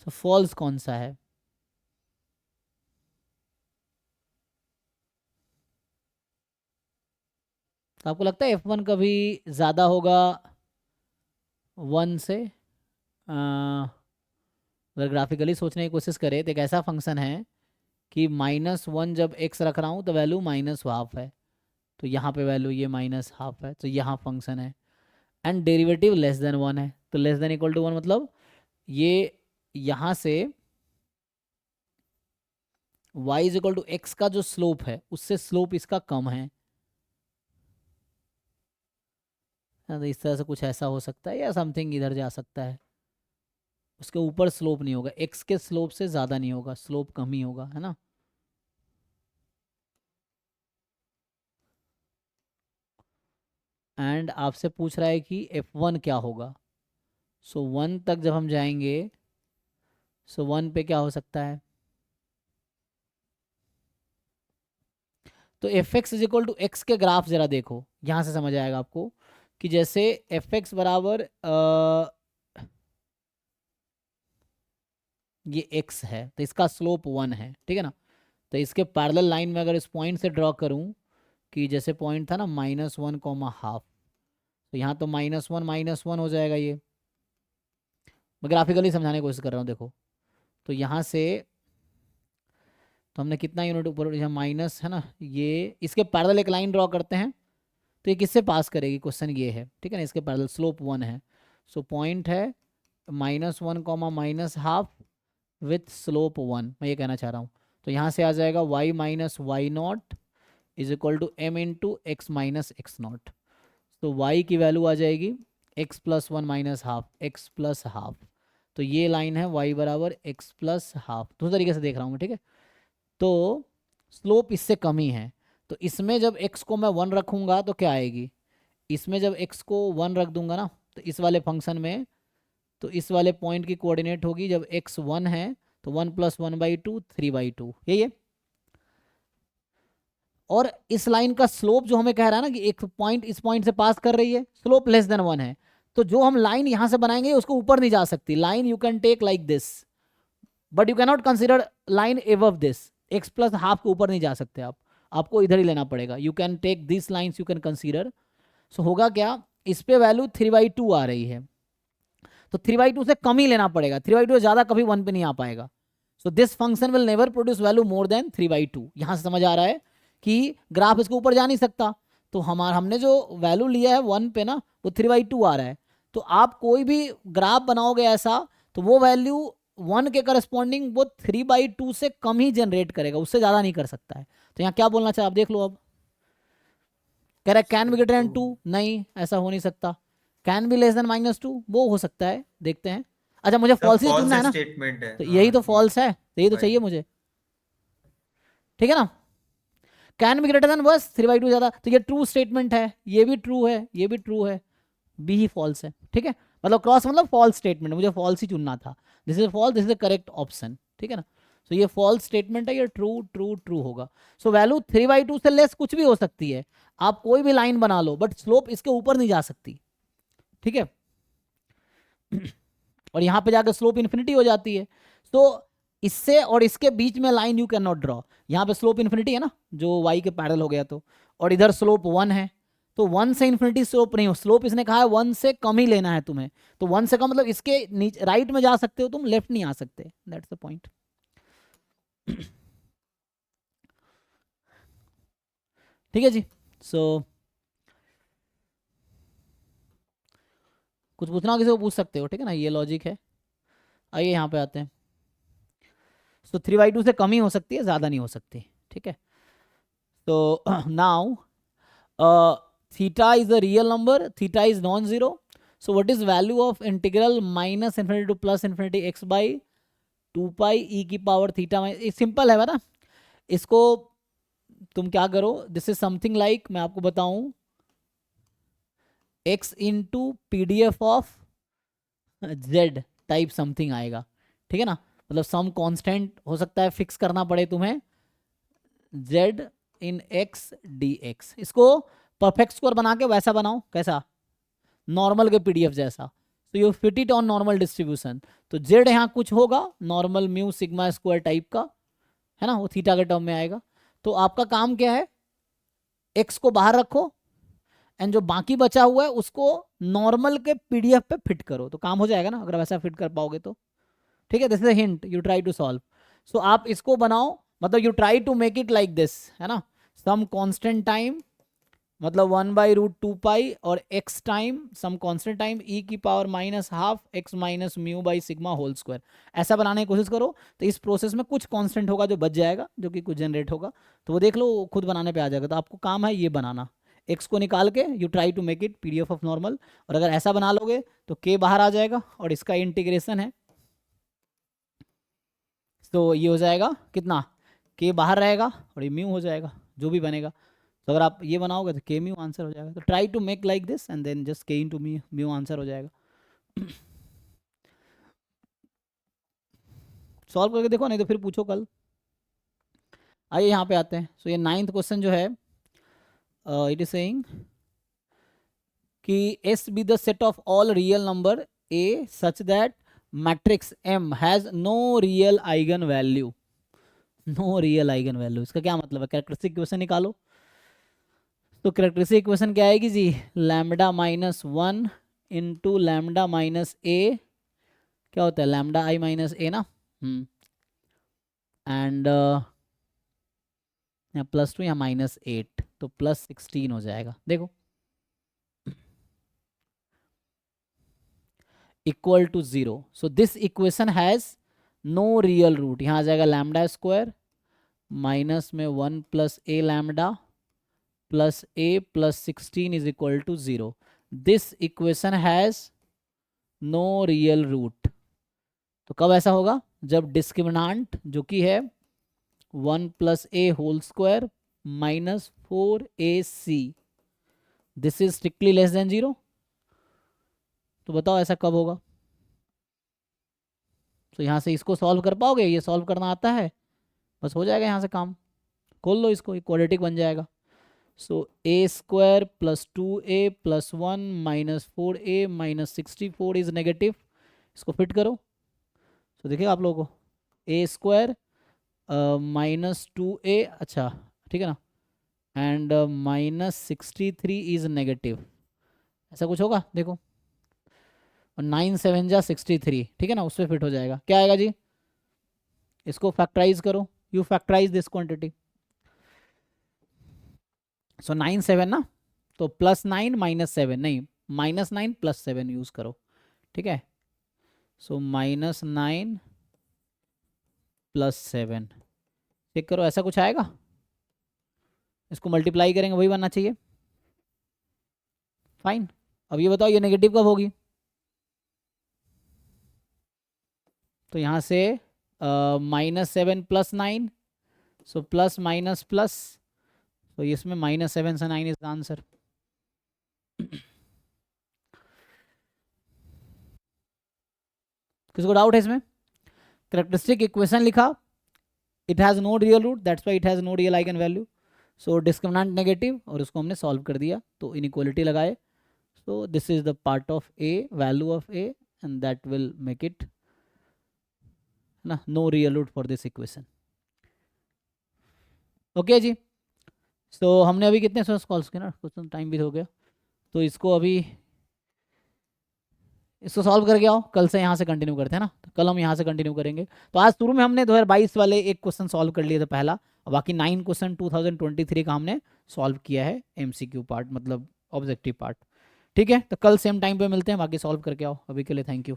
सो फॉल्स कौन सा है, तो आपको लगता है f1 कभी ज़्यादा होगा 1 से? अगर ग्राफिकली सोचने की कोशिश करें तो एक ऐसा फंक्शन है कि -1 जब x रख रहा हूँ तो वैल्यू -½ है, तो यहाँ पे वैल्यू ये -½ है, तो यहाँ फंक्शन है। एंड डेरिवेटिव लेस देन 1 है, तो लेस देन इक्वल टू 1 मतलब ये यहाँ से y is equal to x का जो स्लोप है उससे स्लोप इसका कम है। तो इस तरह से कुछ ऐसा हो सकता है, या समथिंग इधर जा सकता है, उसके ऊपर स्लोप नहीं होगा, एक्स के स्लोप से ज़्यादा नहीं होगा, स्लोप कम ही होगा, है ना। एंड आपसे पूछ रहा है कि f1 क्या होगा, सो 1 तक जब हम जाएंगे, सो 1 पे क्या हो सकता है, तो f x is equal to x के ग्राफ जरा देखो, यहाँ से समझ आएगा आपको कि जैसे एफ एक्स बराबर ये x है तो इसका स्लोप 1 है, ठीक है ना। तो इसके पैरेलल लाइन में अगर इस पॉइंट से ड्रॉ करूं कि जैसे पॉइंट था ना -1,½ तो यहाँ तो -1 हो जाएगा। ये मैं ग्राफिकली समझाने की कोशिश कर रहा हूँ, देखो तो यहाँ से तो हमने कितना यूनिट ऊपर, यहाँ माइनस है ना, ये इसके पैरेलल एक लाइन ड्रॉ करते हैं तो ये किससे पास करेगी, क्वेश्चन ये है, ठीक है ना। इसके पैरेलल स्लोप 1 है, सो पॉइंट है -1, -½ विथ स्लोप 1, मैं ये कहना चाह रहा हूँ। तो यहाँ से आ जाएगा y - y0 is equal to m into x minus x0। तो y की वैल्यू आ जाएगी x + 1 - ½ x + ½ तो ये लाइन है y बराबर x + ½ दूसरे तरीके से देख रहा हूँ मैं, ठीक है। तो स्लोप इससे कम ही है, तो इसमें जब x को मैं 1 रखूँगा तो क्या आएगी, इसमें जब x को 1 रख दूंगा ना तो इस वाले फंक्शन में, तो इस वाले पॉइंट की कोऑर्डिनेट होगी जब x 1 है तो 1 + 1/2 3/2, यही है। और इस लाइन का स्लोप जो हमें कह रहा है ना कि एक पॉइंट इस पॉइंट से पास कर रही है, स्लोप लेस देन 1 है, तो जो हम लाइन यहां से बनाएंगे उसको ऊपर नहीं जा सकती। Line you can take like this but you can not consider line above this, x + ½ के ऊपर नहीं जा सकते आप, आपको इधर ही लेना पड़ेगा। You can take this lines you can consider. So होगा क्या, इस पे वैल्यू 3/2 आ रही है तो 3/2 से कम ही लेना पड़ेगा, 3/2 से ज्यादा कभी 1 पे नहीं आ पाएगा। So this function will never produce value more than 3/2। यहां से समझ आ रहा है कि ग्राफ इसके ऊपर जा नहीं सकता, तो हमने जो वैल्यू लिया है 1 पे ना वो 3/2 आ रहा है। तो आप कोई भी ग्राफ बनाओगे ऐसा तो वो वैल्यू 1 के करस्पॉन्डिंग वो 3/2 से कम ही जनरेट करेगा, उससे ज़्यादा नहीं कर सकता है। तो यहाँ क्या बोलना चाहिए आप देख लो, अब कह रहा है कैन बी ग्रेटर देन 2, नहीं ऐसा हो नहीं सकता। कैन बी लेस देन -2, वो हो सकता है, देखते हैं। अच्छा मुझे फॉल्स ही चुनना है ना, स्टेटमेंट है, तो यही तो हाँ, फॉल्स है, तो यही तो वही। चाहिए मुझे, ठीक है ना। कैन बी ग्रेटर देन, बस 3/2 ज़्यादा, तो ये ट्रू स्टेटमेंट है, ये भी ट्रू है, ये भी ट्रू है, बी ही फॉल्स है, ठीक है। मतलब क्रॉस मतलब फॉल्स स्टेटमेंट, मुझे फॉल्स ही चुनना था, this is false, this is the correct option, ठीक है ना। सो ये फॉल्स स्टेटमेंट है, ये ट्रू ट्रू ट्रू होगा। सो वैल्यू 3/2 से लेस कुछ भी हो सकती है, आप कोई भी लाइन बना लो, बट स्लोप इसके ऊपर नहीं जा सकती, ठीक है। और यहाँ पे जाकर स्लोप इन्फिनिटी हो जाती है, तो इससे और इसके बीच में line you can not draw. यहाँ पे स्लोप इन्फिनिटी है ना, जो y के पैरेलल हो गया, तो और इधर स्लोप 1 है, तो 1 से इन्फिनिटी स्लोप नहीं हो, स्लोप इसने कहा है 1 से कम ही लेना है तुम्हें, तो 1 से कम मतलब इसके नीचे राइट में जा सकते हो तुम, लेफ्ट नहीं आ सकते, दैट्स द पॉइंट। ठीक है जी। सो कुछ पूछना हो किसी को पूछ सकते हो, ठीक है ना, ये लॉजिक है। आइए यहाँ पे आते हैं। सो 3/2 से कम ही हो सकती है, ज़्यादा नहीं हो सकती, ठीक है। तो now theta is a real number, theta is non-zero, so what is value of integral minus infinity to plus infinity x by 2 pi e की पावर थीटा। ये सिंपल है ना, इसको तुम क्या करो, दिस इज समथिंग लाइक, मैं आपको बताऊं, x into PDF of z type something आएगा, ठीक है ना। मतलब सम कांस्टेंट हो सकता है, फिक्स करना पड़े तुम्हें, z इन x dx, इसको परफेक्ट स्क्वायर बना के वैसा बनाओ, कैसा, नॉर्मल के PDF जैसा, तो you fit it on normal distribution, तो z यहाँ कुछ होगा normal mu sigma square type का, है ना, वो थीटा के टर्म में आएगा। तो आपका काम क्या है, x को बाहर रखो एंड जो बाकी बचा हुआ है उसको नॉर्मल के PDF पे फिट करो, तो काम हो जाएगा ना, अगर वैसा फिट कर पाओगे तो, ठीक है। This is a hint, you try to solve. So आप इसको बनाओ, मतलब you try to make it like this, है ना, सम कांस्टेंट टाइम, मतलब 1/√2 पाई और x time some constant time e की power -12 x minus mu by sigma whole square, ऐसा बनाने की कोशिश करो। तो इस प्रोसेस में कुछ कांस्टेंट होगा जो बच जाएगा, जो कि कुछ जनरेट होगा, तो वो देख लो, खुद बनाने पे आ जाएगा। तो आपको काम है ये बनाना, x को निकाल के you try to make it PDF of normal, और अगर ऐसा बना लोगे तो k बाहर आ जाएगा और इसका इंटीग्रेशन है, तो ये हो जाएगा कितना, k बाहर रहेगा और ये म्यू हो जाएगा, जो भी बनेगा। तो अगर आप ये बनाओगे तो k म्यू आंसर हो जाएगा। तो try to make like this and then just k into mu answer हो जाएगा। सॉल्व करके देखो, नहीं तो फिर पूछो कल। आइए यहाँ पे आते हैं। सो ये 9th क्वेश्चन जो है, इट इज सेइंग कि S be the set of all real number A such that matrix M has no real eigen value, no real eigen value, इसका क्या मतलब है, कैरेक्टरिस्टिक इक्वेशन निकालो। तो कैरेक्टरिस्टिक इक्वेशन क्या आएगी जी, λ-1 इंटू λ-a, क्या होता है λi-a ना, एंड यहाँ +2 या -8, तो +16 हो जाएगा, देखो equal to 0। So this equation has no real root, यहाँ आ जाएगा λ² माइनस में 1 + a λ plus a plus 16 is equal to 0. This equation has no real root. तो कब ऐसा होगा, जब डिस्क्रिमिनांट जो कि है 1 + a whole square minus 4ac, this is strictly less than 0। तो बताओ ऐसा कब होगा। तो यहाँ से इसको सॉल्व कर पाओगे, ये सॉल्व करना आता है, बस हो जाएगा, यहाँ से काम खोल लो, इसको क्वाड्रेटिक बन जाएगा। सो a² + 2a + 1 - 4a - 64 is negative, इसको फिट करो तो देखिएगा आप लोगों को, a² -2a, अच्छा ठीक है ना, एंड -63 इज नेगेटिव, ऐसा कुछ होगा देखो, और 9 7 जा 63, ठीक है ना, उससे फिट हो जाएगा। क्या आएगा जी, इसको फैक्टराइज करो, यू फैक्टराइज दिस क्वांटिटी। सो 9 7 ना, तो +9 -7 नहीं, -9 + 7 यूज करो, ठीक है। सो -9 + 7 चेक करो, ऐसा कुछ आएगा, इसको मल्टीप्लाई करेंगे वही बनना चाहिए, फाइन। अब ये बताओ ये नेगेटिव कब होगी? तो यहाँ से -7 + 9, सो प्लस माइनस प्लस, तो इसमें -7 से 9 इज द आंसर। किसको डाउट है इसमें? करेक्टरिस्टिक इक्वेशन लिखा, it has no real root, that's why it has no real eigen value, so discriminant negative, और उसको हमने सॉल्व कर दिया, तो इनइक्वालिटी लगाए, so this is the part of a, value of a, and that will make it ना no real root for this equation. Okay ji, so हमने अभी कितने सॉल्व किए ना, कुछ टाइम भी हो गया, तो इसको अभी इसको सॉल्व करके आओ, कल से यहाँ से कंटिन्यू करते हैं ना, तो कल हम यहाँ से कंटिन्यू करेंगे। तो आज शुरू में हमने 2022 वाले एक क्वेश्चन सॉल्व कर लिए थे पहला, और बाकी 9 क्वेश्चन 2023 का हमने सॉल्व किया है, MCQ पार्ट मतलब ऑब्जेक्टिव पार्ट। ठीक है, तो कल सेम टाइम पे मिलते हैं, बाकी सॉल्व करके आओ। अभी के लिए थैंक यू।